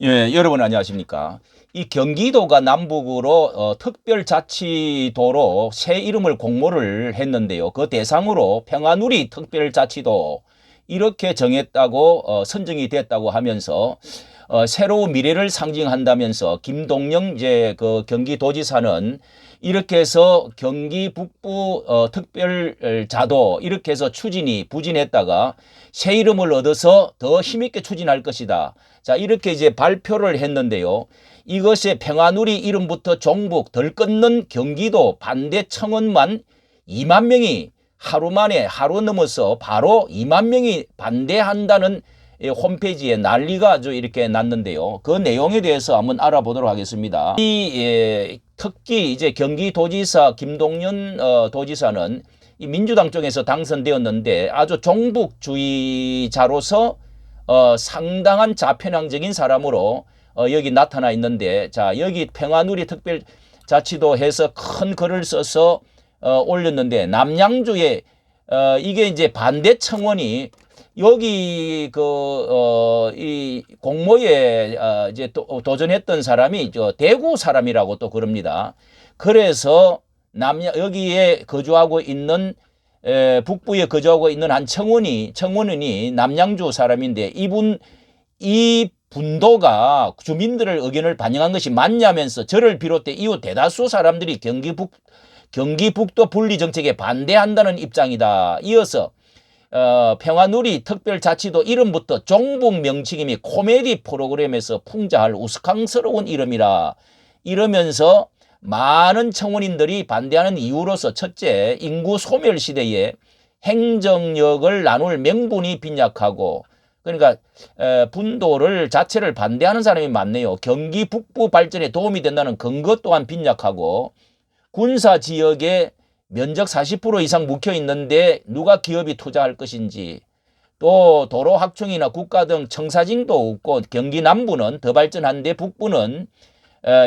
예, 여러분 안녕하십니까. 이 경기도가 남북으로 특별자치도로 새 이름을 공모를 했는데요. 그 대상으로 평화누리 특별자치도 이렇게 정했다고 선정이 됐다고 하면서 새로운 미래를 상징한다면서 김동영 이제 그 경기도지사는 이렇게 해서 경기 북부 특별자도 이렇게 해서 추진이 부진했다가 새 이름을 얻어서 더 힘있게 추진할 것이다. 자, 이렇게 이제 발표를 했는데요. 이것의 평화누리 이름부터 종북 덜 끊는 경기도 반대 청원만 2만 명이 하루 만에 하루 넘어서 바로 2만 명이 반대한다는 홈페이지에 난리가 아주 이렇게 났는데요. 그 내용에 대해서 한번 알아보도록 하겠습니다. 특히 이제 경기도지사 김동연 도지사는 이 민주당 쪽에서 당선되었는데 아주 종북주의자로서 상당한 좌편향적인 사람으로 여기 나타나 있는데, 자, 여기 평화누리 특별자치도 해서 큰 글을 써서 올렸는데, 남양주에 이게 이제 반대 청원이 여기 이 공모에 이제 도전했던 사람이 대구 사람이라고 또 그럽니다. 그래서 여기에 거주하고 있는 북부에 거주하고 있는 한 청원인이 남양주 사람인데, 이 분도가 주민들의 의견을 반영한 것이 맞냐면서 저를 비롯해 이후 대다수 사람들이 경기북도 분리 정책에 반대한다는 입장이다. 이어서 평화누리 특별자치도 이름부터 종북 명칭이 및 코미디 프로그램에서 풍자할 우스꽝스러운 이름이라 이러면서 많은 청원인들이 반대하는 이유로서 첫째, 인구 소멸 시대에 행정력을 나눌 명분이 빈약하고, 그러니까 분도를 자체를 반대하는 사람이 많네요. 경기 북부 발전에 도움이 된다는 근거 또한 빈약하고, 군사 지역에 면적 40% 이상 묵혀 있는데 누가 기업이 투자할 것인지, 또 도로 확충이나 국가 등 청사진도 없고, 경기 남부는 더 발전한데 북부는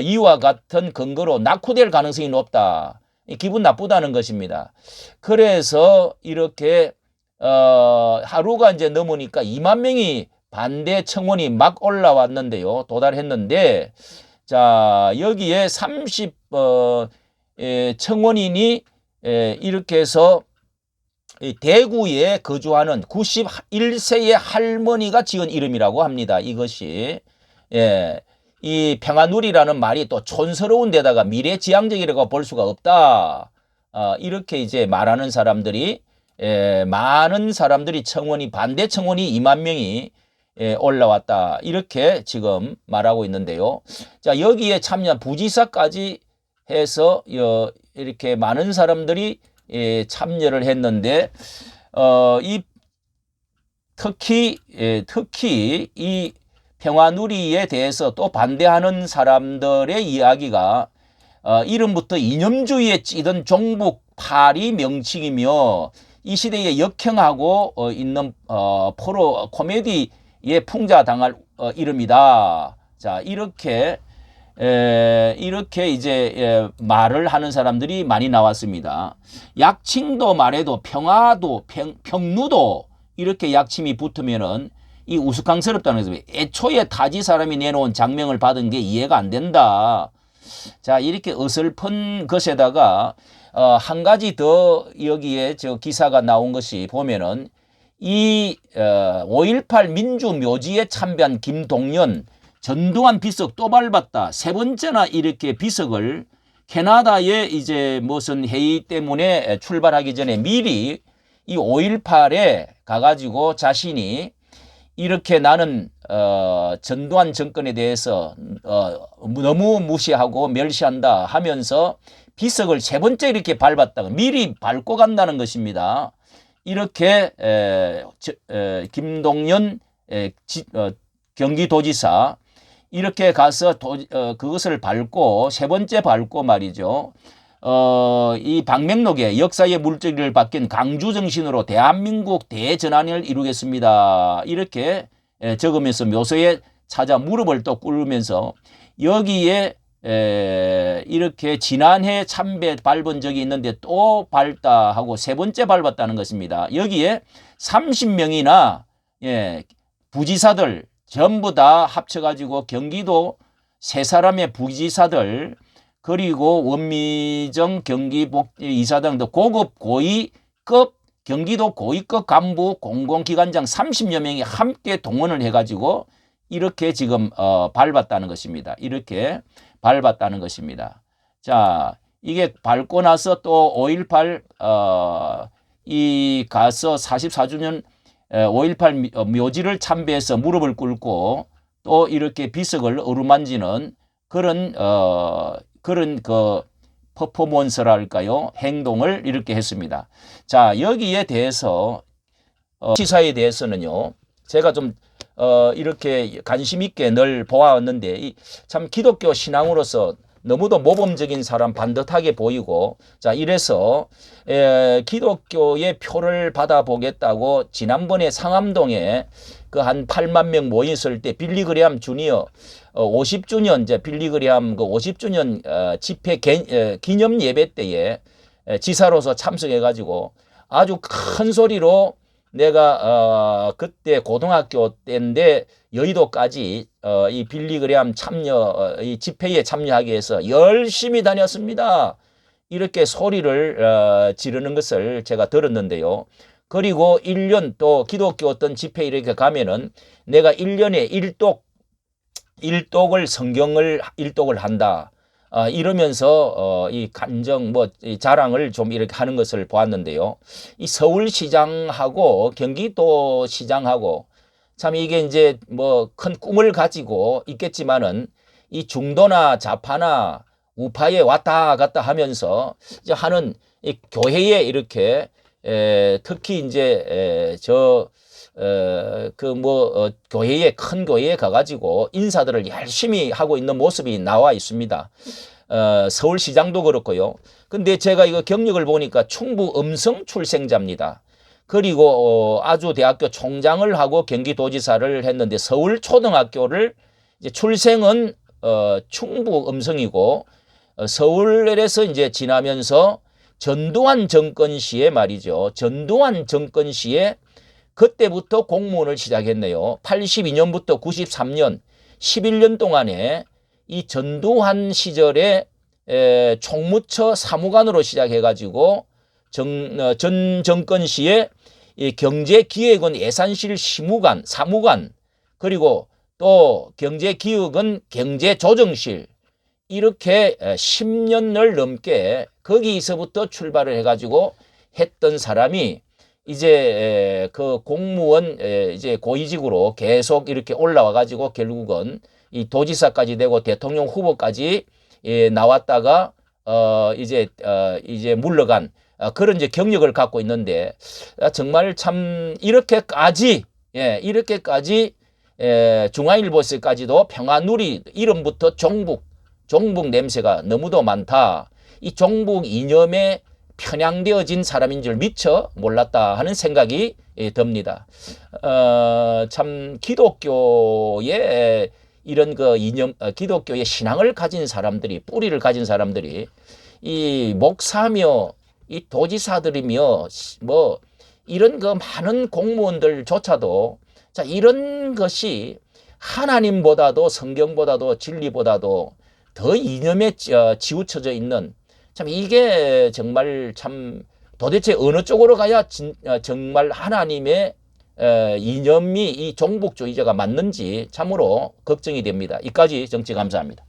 이와 같은 근거로 낙후될 가능성이 높다. 기분 나쁘다는 것입니다. 그래서 이렇게 하루가 이제 넘으니까 2만 명이 반대 청원이 막 올라왔는데요. 도달했는데, 자, 여기에 청원인이 이렇게 해서 대구에 거주하는 91세의 할머니가 지은 이름이라고 합니다. 이것이 이 평화누리라는 말이 또 촌스러운 데다가 미래지향적이라고 볼 수가 없다. 이렇게 이제 말하는 사람들이 많은 사람들이 반대 청원이 2만 명이 올라왔다. 이렇게 지금 말하고 있는데요. 자, 여기에 참여한 부지사까지 해서 이렇게 많은 사람들이 참여를 했는데 특히 이 평화누리에 대해서 또 반대하는 사람들의 이야기가 이름부터 이념주의에 찌든 종북 파리 명칭이며 이 시대에 역행하고 있는 코미디에 풍자당할 이름이다. 자, 이렇게 이제 말을 하는 사람들이 많이 나왔습니다. 약칭도 말해도 평화도 평누도 이렇게 약침이 붙으면은 이 우스꽝스럽다는 거죠. 애초에 타지 사람이 내놓은 장명을 받은 게 이해가 안 된다. 자, 이렇게 어설픈 것에다가 한 가지 더 여기에 저 기사가 나온 것이 보면은 이 5.18 민주묘지에 참배한 김동연 전두환 비석 또 밟았다. 세 번째나 이렇게 비석을 캐나다에 이제 무슨 회의 때문에 출발하기 전에 미리 이 5.18에 가가지고 자신이 이렇게 나는 전두환 정권에 대해서 너무 무시하고 멸시한다 하면서 비석을 세 번째 이렇게 밟았다가 미리 밟고 간다는 것입니다. 이렇게 김동연 경기도지사 이렇게 가서 그것을 밟고 세 번째 밟고 말이죠. 이 방명록에 역사의 물줄기를 바뀐 강주 정신으로 대한민국 대전환을 이루겠습니다. 이렇게 적으면서 묘소에 찾아 무릎을 또 꿇으면서 여기에 이렇게 지난해 참배 밟은 적이 있는데 또 밟다 하고 세 번째 밟았다는 것입니다. 여기에 30명이나 부지사들 전부 다 합쳐가지고 경기도 세 사람의 부지사들 그리고 원미정 경기복지이사 등도 고급 고위급 경기도 고위급 간부 공공기관장 30여 명이 함께 동원을 해가지고 이렇게 지금 밟았다는 것입니다. 이렇게 밟았다는 것입니다. 자, 이게 밟고 나서 또 5.18 이 가서 44주년 5.18 묘지를 참배해서 무릎을 꿇고 또 이렇게 비석을 어루만지는 그런 그 퍼포먼스랄까요? 행동을 이렇게 했습니다. 자, 여기에 대해서 시사에 대해서는요. 제가 좀 이렇게 관심 있게 늘 보아왔는데 참 기독교 신앙으로서 너무도 모범적인 사람 반듯하게 보이고 자 이래서 기독교의 표를 받아보겠다고 지난번에 상암동에 그 한 8만 명 모였을 때 빌리그레함 주니어 50주년 이제 빌리그레함 그 50주년 집회 기념 예배 때에 지사로서 참석해 가지고 아주 큰 소리로 내가 그때 고등학교 때인데 여의도까지 이 빌리그레함 참여 이 집회에 참여하기 위해서 열심히 다녔습니다. 이렇게 소리를 지르는 것을 제가 들었는데요. 그리고 1년 또 기독교 어떤 집회 이렇게 가면은 내가 1년에 일독을 성경을 일독을 한다. 이러면서 이 간정 이 자랑을 좀 이렇게 하는 것을 보았는데요. 이 서울시장하고 경기도시장하고 참 이게 이제 뭐 큰 꿈을 가지고 있겠지만은 이 중도나 좌파나 우파에 왔다 갔다 하면서 이제 하는 이 교회에 이렇게 특히 이제 교회에 큰 교회에 가가지고 인사들을 열심히 하고 있는 모습이 나와 있습니다. 서울시장도 그렇고요. 근데 제가 이거 경력을 보니까 충북 음성 출생자입니다. 그리고 아주 대학교 총장을 하고 경기도지사를 했는데 서울초등학교를 이제 출생은 충북 음성이고 서울에서 이제 지나면서 전두환 정권 시에 말이죠. 전두환 정권 시에 그때부터 공무원을 시작했네요. 82년부터 93년 11년 동안에 이 전두환 시절에 총무처 사무관으로 시작해가지고 전 정권 시에 이 경제기획원 예산실 사무관 그리고 또 경제기획원 경제조정실 이렇게 10년을 넘게 거기서부터 출발을 해가지고 했던 사람이 이제 그 공무원 이제 고위직으로 계속 이렇게 올라와 가지고 결국은 이 도지사까지 되고 대통령 후보까지 나왔다가 이제 물러간 그런 이제 경력을 갖고 있는데 정말 참 이렇게까지 중앙일보에서까지도 평화누리 이름부터 종북 냄새가 너무도 많다. 이 종북 이념에 편향되어진 사람인 줄 미처 몰랐다 하는 생각이 듭니다. 참 기독교의 이런 그 이념, 기독교의 신앙을 가진 사람들이 뿌리를 가진 사람들이 이 목사며 이 도지사들이며 뭐 이런 그 많은 공무원들조차도 자 이런 것이 하나님보다도 성경보다도 진리보다도 더 이념에 치우쳐져 있는 참 이게 정말 참 도대체 어느 쪽으로 가야 정말 하나님의 이념이 이 종북주의자가 맞는지 참으로 걱정이 됩니다. 이까지 정치 감사합니다.